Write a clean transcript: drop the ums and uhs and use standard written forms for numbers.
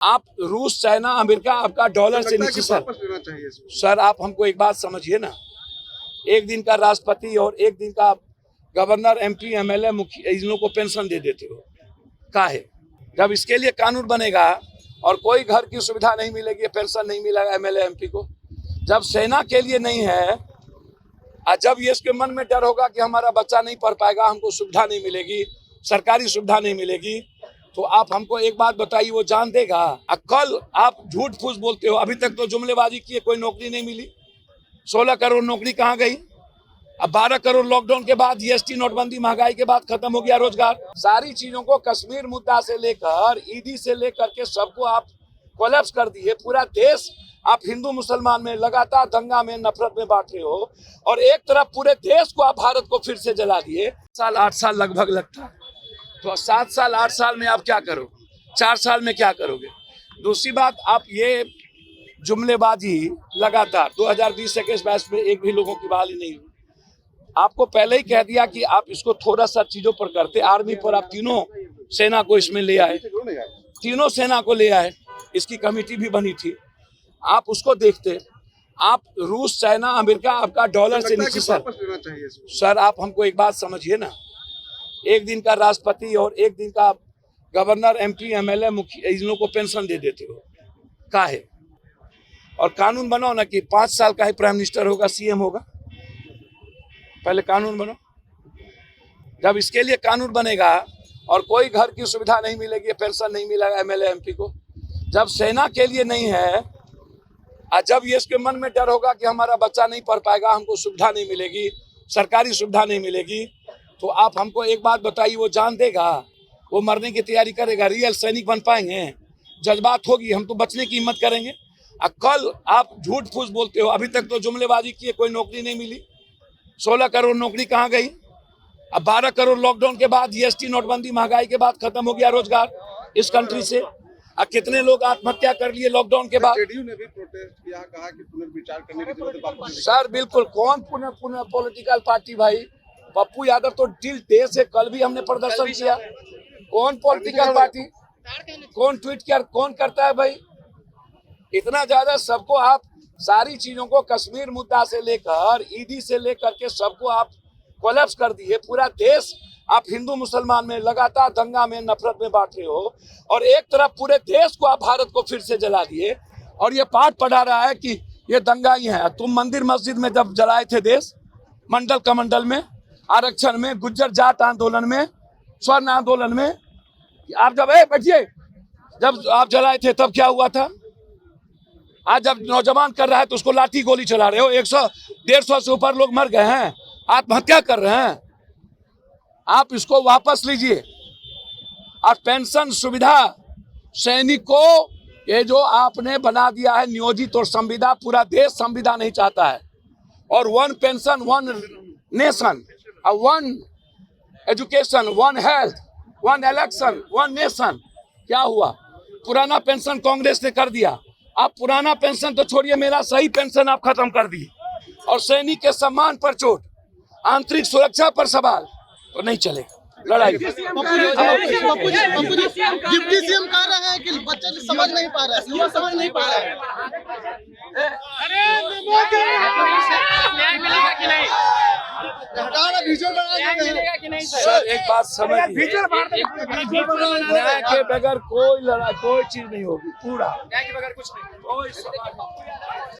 आप रूस, China, America आपका डॉलर से नीचे सर आप हमको एक बात समझिए ना, एक दिन का राष्ट्रपति और एक दिन का गवर्नर, एमपी, एमएलए, मुखिया, इन लोगों को पेंशन दे देते हो काहे? जब इसके लिए कानून बनेगा और कोई घर की सुविधा नहीं मिलेगी, पेंशन नहीं मिलेगा एमएलए, एमपी को, जब सेना के लिए नहीं है, जब ये इसके मन में डर होगा कि हमारा बच्चा नहीं पढ़ पाएगा, हमको सुविधा नहीं मिलेगी, सरकारी सुविधा नहीं मिलेगी, तो आप हमको एक बात बताइए, वो जान देगा? कल आप झूठ फूस बोलते हो, अभी तक तो जुमलेबाजी किए, कोई नौकरी नहीं मिली। 16 करोड़ नौकरी कहाँ गई? अब 12 करोड़ लॉकडाउन के बाद, जीएसटी, नोटबंदी, महंगाई के बाद खत्म हो गया रोजगार। सारी चीजों को कश्मीर मुद्दा से लेकर, ईडी से लेकर के सबको आप कोलैप्स कर दिए। पूरा देश आप हिंदू मुसलमान में लगातार दंगा में, नफरत में बांट रहे हो, और एक तरफ पूरे देश को आप भारत को फिर से जला दिए। 8 साल लगभग लगता है, तो 7 साल 8 साल में आप क्या करोगे? 4 साल में क्या करोगे? दूसरी बात, आप ये जुमलेबाजी लगातार 2020-21-22 में एक भी लोगों की बहाली नहीं हुई। आपको पहले ही कह दिया कि आप इसको थोड़ा सा चीजों पर करते। आर्मी पर आप तीनों सेना को इसमें ले आए, तीनों सेना को ले आए, इसकी कमेटी भी बनी थी, आप उसको देखते। आप रूस, चाइना, अमेरिका आपका डॉलर से नीचे सर आप हमको एक बात समझिए ना, एक दिन का राष्ट्रपति और एक दिन का गवर्नर, एमपी, एमएलए, मुखिया, इन लोगों को पेंशन दे देते हो काहे? और कानून बनाओ ना कि 5 साल का ही प्राइम मिनिस्टर होगा, सीएम होगा। पहले कानून बनो। जब इसके लिए कानून बनेगा और कोई घर की सुविधा नहीं मिलेगी, पेंशन नहीं मिलेगा एमएलए, एमपी को, जब सेना के लिए नहीं है, जब ये इसके मन में डर होगा कि हमारा बच्चा नहीं पढ़ पाएगा, हमको सुविधा नहीं मिलेगी, सरकारी सुविधा नहीं मिलेगी, तो आप हमको एक बात बताइए, वो जान देगा? वो मरने की तैयारी करेगा? रियल सैनिक बन पाएंगे? जज्बात होगी, हम तो बचने की हिम्मत करेंगे। कल आप झूठ फूस बोलते हो, अभी तक तो जुमलेबाजी किए, कोई नौकरी नहीं मिली। 16 करोड़ नौकरी कहाँ गई? अब 12 करोड़ लॉकडाउन के बाद, जीएसटी, नोटबंदी, महंगाई के बाद खत्म हो गया रोजगार इस कंट्री से। कितने लोग आत्महत्या कर लिए लॉकडाउन के बाद। जेडीयू ने भी प्रोटेस्ट किया, कहा कि पुनर्विचार करने की जरूरत है। सर बिल्कुल, कौन पुनः पॉलिटिकल पार्टी भाई? पप्पू यादव तो दिल देश है, कल भी हमने प्रदर्शन किया। कौन पॉलिटिकल पार्टी? कौन ट्वीट किया? कौन करता है भाई? इतना ज्यादा सबको आप सारी चीजों को कश्मीर मुद्दा से लेकर, ईडी से लेकर के सबको आप कोलैप्स कर दिए। पूरा देश आप हिंदू मुसलमान में लगातार दंगा में, नफरत में बांट रहे हो, और एक तरफ पूरे देश को आप भारत को फिर से जला दिए, और ये पाठ पढ़ा रहा है कि ये दंगा ही है। तुम मंदिर मस्जिद में जब जलाए थे देश, मंडल कमंडल में, आरक्षण में, गुज्जर जाट आंदोलन में, स्वर्ण आंदोलन में, आप जब बैठिए, जब आप जलाए थे तब क्या हुआ था? आज जब नौजवान कर रहा है तो उसको लाठी गोली चला रहे हो। 100-150 से ऊपर लोग मर गए हैं, आत्महत्या कर रहे हैं। आप इसको वापस लीजिए। और पेंशन सुविधा सैनिक को, ये जो आपने बना दिया है नियोजित और संविदा, पूरा देश संविदा नहीं चाहता है। और 1 pension 1 nation, 1 education, 1 health, 1 election, 1 nation. क्या हुआ? पुराना पेंशन कांग्रेस ने कर दिया। आप पुराना पेंशन तो छोड़िए, मेरा सही पेंशन आप खत्म कर दिए। और सैनिक के सम्मान पर चोट, आंतरिक सुरक्षा पर सवाल, तो नहीं चलेगा लड़ाई। डिप्टी सीएम कह रहे हैं कि बच्चे समझ नहीं पा रहे हैं, समझ नहीं पा रहे हैं। सर एक बात समझिए, न्याय के बगैर कोई लड़ाई, कोई चीज नहीं होगी। पूरा न्याय के बगैर कुछ नहीं, कोई